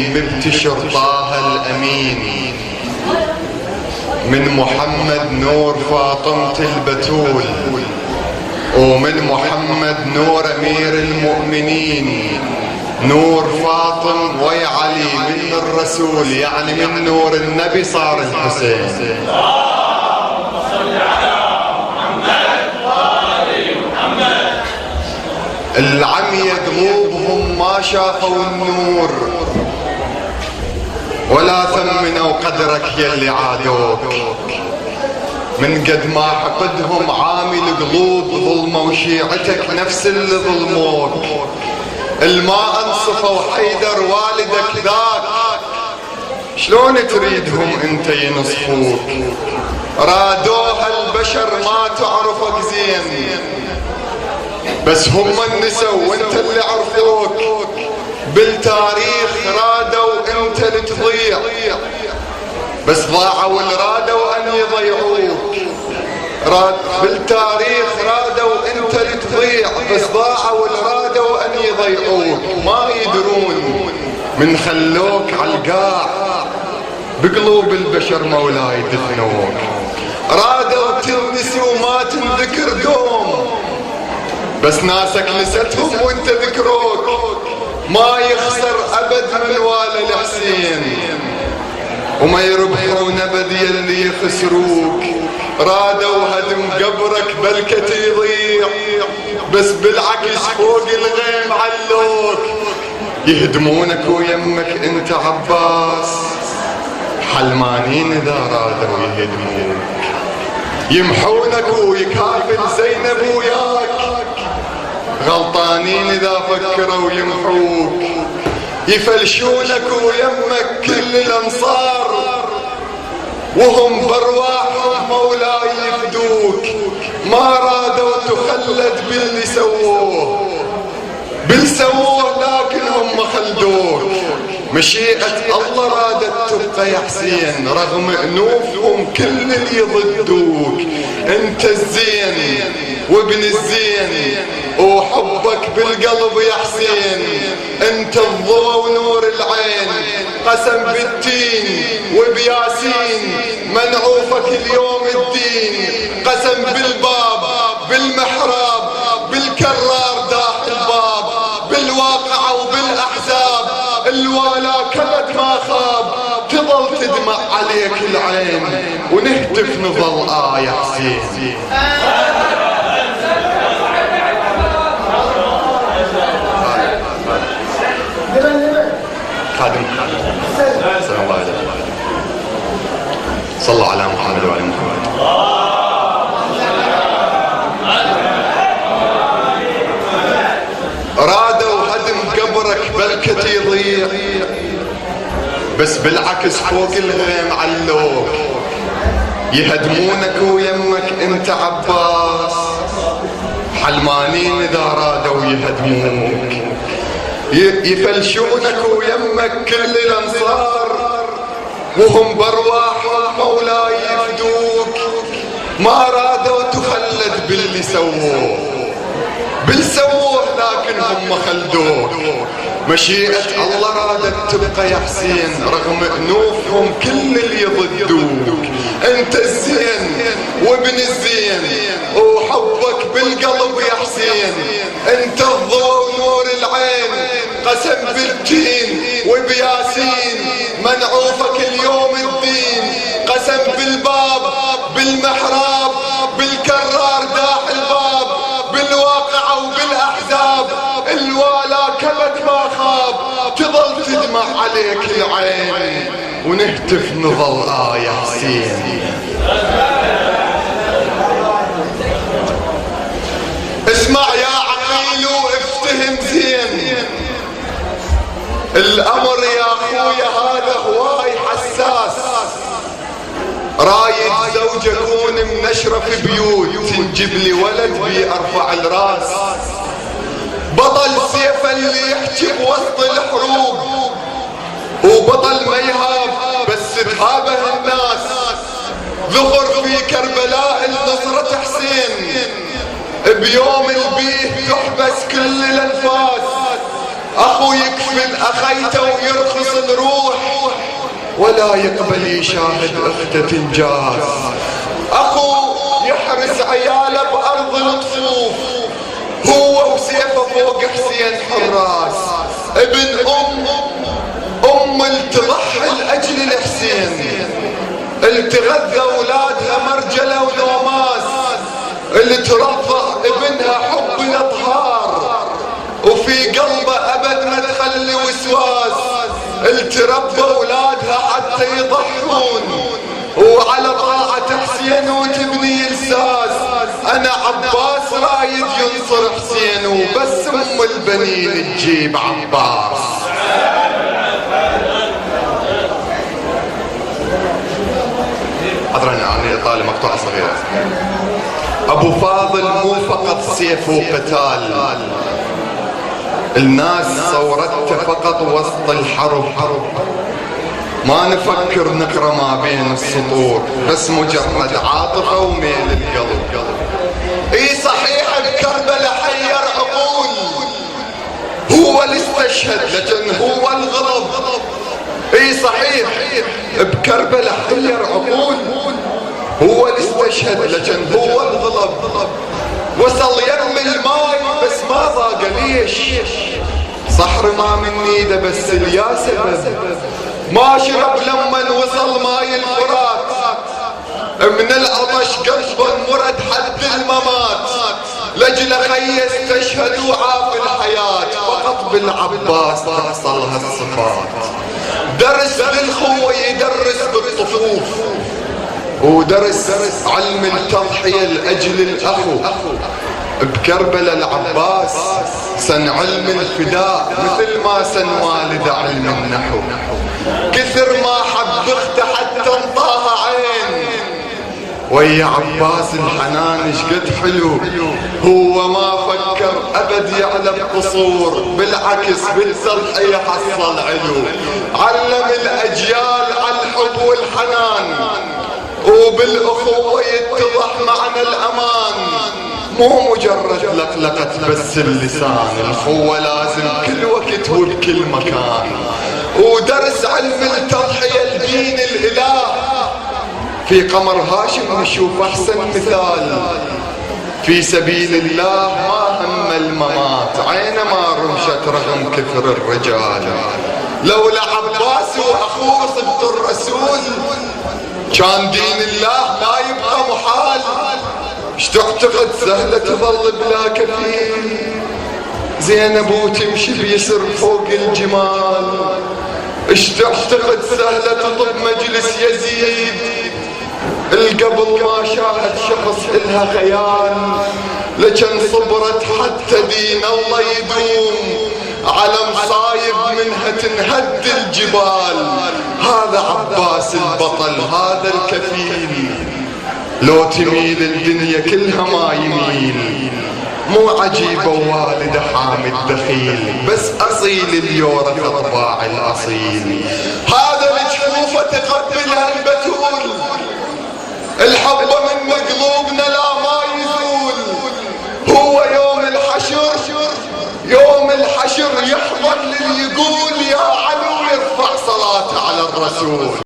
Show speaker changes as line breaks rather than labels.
مبتشر طه الأمين من محمد نور فاطمة البتول، ومن محمد نور أمير المؤمنين نور فاطم ويا علي من الرسول، يعني من نور النبي صار الحسين. العمي ذنوبهم ما شافوا النور ولا ثمنوا قدرك يلي عادوك، من قد ما حقدهم عامل قلوب ظلموا شيعتك نفس اللي ظلموك. الما انصفوا حيدر والدك ذاك، شلون تريدهم انت ينصفوك؟ رادوها البشر ما تعرفك زين، بس هم النسوا وانت اللي عرفوك. بالتاريخ رادوا انت اللي تضيع، بس ضاعوا اللي رادوا ان يضيعوك. بالتاريخ رادوا انت اللي تضيع، بس ضاعوا اللي رادوا ان يضيعوك. ما يدرون من خلوك عالقاع بقلوب البشر مولاي دفنوك. رادوا تنسي وما تنذكر دوم، بس ناسك نستهم وانت ذكروك. ما يخسر ابد من والي الحسين، وما يربحون ابد يلي يخسروك. رادوا هدم قبرك بلكة يضيع، بس بالعكس فوق الغيم علوك. يهدمونك ويمك انت عباس، حلمانين اذا رادوا يهدموك. يمحونك ويكافل زينب وياك، غلطانين اذا فكروا يمحوك. يفلشونك ويمك كل الانصار، وهم برواحهم مولاي يفدوك. ما رادوا تخلد باللي سووه، لكن هم خلدوك. مشيئة الله رادت تبقى يا حسين، رغم انوفهم كل اللي ضدوك. انت الزين وابن الزين، وحبك بالقلب يا حسين. انت الضوء ونور العين، قسم بالتين وبياسين منعوفك اليوم الدين. قسم بالباب بالمحراب بالكرار داح الباب، بالواقع وبالاحزاب الوالا كلت ما خاب. تظل تدمع عليك العين ونهتف نظل يا حسين. خادم السلام الله عليكم. صلوا على محمد وعلى محمد. رادوا هدم قبرك بلكة يضيع، بس بالعكس فوق الغيم علوك. يهدمونك ويمك انت عباس، حلمانين اذا رادوا يهدموك. يفلشونك ويمك كل الانصار، وهم برواحهم مولاي يفدوك. ما رادوا تخلد باللي سووه، لكن هم خلدوك. مشيئة الله رادت تبقى يا حسين، رغم انوفهم كل اللي ضدوك. انت الزين وابن الزين، وحبك بالقلب يا حسين. انت الضوء ونور العين، قسم بالتين وبياسين منعوفك اليوم الدين. قسم بالباب بالمحراب بالكرار داح الباب، بالواقع وبالاحزاب الوالا كلت ما خاب. تظل تدمع عليك العين ونهتف نظل يا حسين. اسمع يا عقيل وافتهم زين، الامر يا اخويا هذا هواي حساس. رايد زوج اكون من اشرف بيوت، تنجب لي ولد بي ارفع الراس. بطل سيف اللي يحكي بوسط الحروب، وبطل ما يهاب بس تهابه الناس. ذخر في كربلاء لنصرة حسين، بيوم البيه تحبس كل الانفاس. اخو يكفل اخيته ويرخص ولا يقبل يشاهد اخته تنجاز. اخو يحرس عياله بارض الطفوف، هو وسيفه فوق حسين حراس. ابن ام التضحي لاجل الحسين، التغذى اولادها مرجله ونوماس، اللي ترضع ابنها حب الاطهار، وفي قلبه ابد ما تخلي وسواس. التربى اولادها حتى يضحون، وعلى طاعة حسين وتبني الساس. انا عباس رايد ينصر حسين، وبس ام البنين تجيب عباس. حضرنا يعني طالع مقطوعة صغيرة. ابو فاضل مو فقط سيف وقتال، الناس صورته فقط وسط الحرب. ما نفكر نقرا ما بين السطور، بس مجرد عاطفة وميل القلب. اي صحيح بكربلاء حير عقول، هو اللي استشهد لكن هو الغضب. اي صحيح بكربلاء حير عقول، هو اللي استشهد لكن هو الغضب. وصل يم الماي بس ما ضاق ليش، صحر ما من ايده بس اليا سبب. ما شرب لما وصل ماي الفرات، من العطش قلبه مرد حد الممات. لجل خي استشهد وعاف الحياة، فقط بالعباس تحصل هالصفات. درس للخوة يدرس بالطفوف، ودرس علم التضحية لأجل الأخو. بكربلاء العباس سن علم الفداء، مثل ما سن والد علم النحو. كثر ما حب اخته حتى انطاها عين، ويا عباس الحنان شقد حلو. هو ما فكر ابد يعلى بقصور، بالعكس بالتضحية حصل علو. علم الاجيال على الحب والحنان، وبالاخوة يتضح معنى الامان. مو مجرد لقلقة بس اللسان، الأخوة لازم كل وقت وبكل مكان. ودرس علم التضحية لدين الإله، في قمر هاشم نشوف أحسن مثال. في سبيل الله ما هم الممات، عينه ما رمشت رغم كثر الرجال. لولا عباس وأخوه صبت الرسول، كان دين الله ما يبقى محال. اش تعتقد سهلة تظل بلا كفيل؟ زينب وتمشي بيسر فوق الجمال. اش تعتقد سهلة تطب مجلس يزيد؟ القبل ما شاهد شخص إلها خيال، لكن صبرت حتى دين الله يدوم. على مصايب منها تنهد الجبال. هذا عباس البطل، هذا الكفيل. لو تميل الدنيا كلها ما يميل. مو عجيبة والده حامد دخيل، بس أصيل اليورث طباع الأصيل. هذا الجفوفة تقبلها البتول، الحب من قلوبنا لا ما يزول. هو يوم الحشر يحضر للي يقول يا علو، يرفع صلاته على الرسول.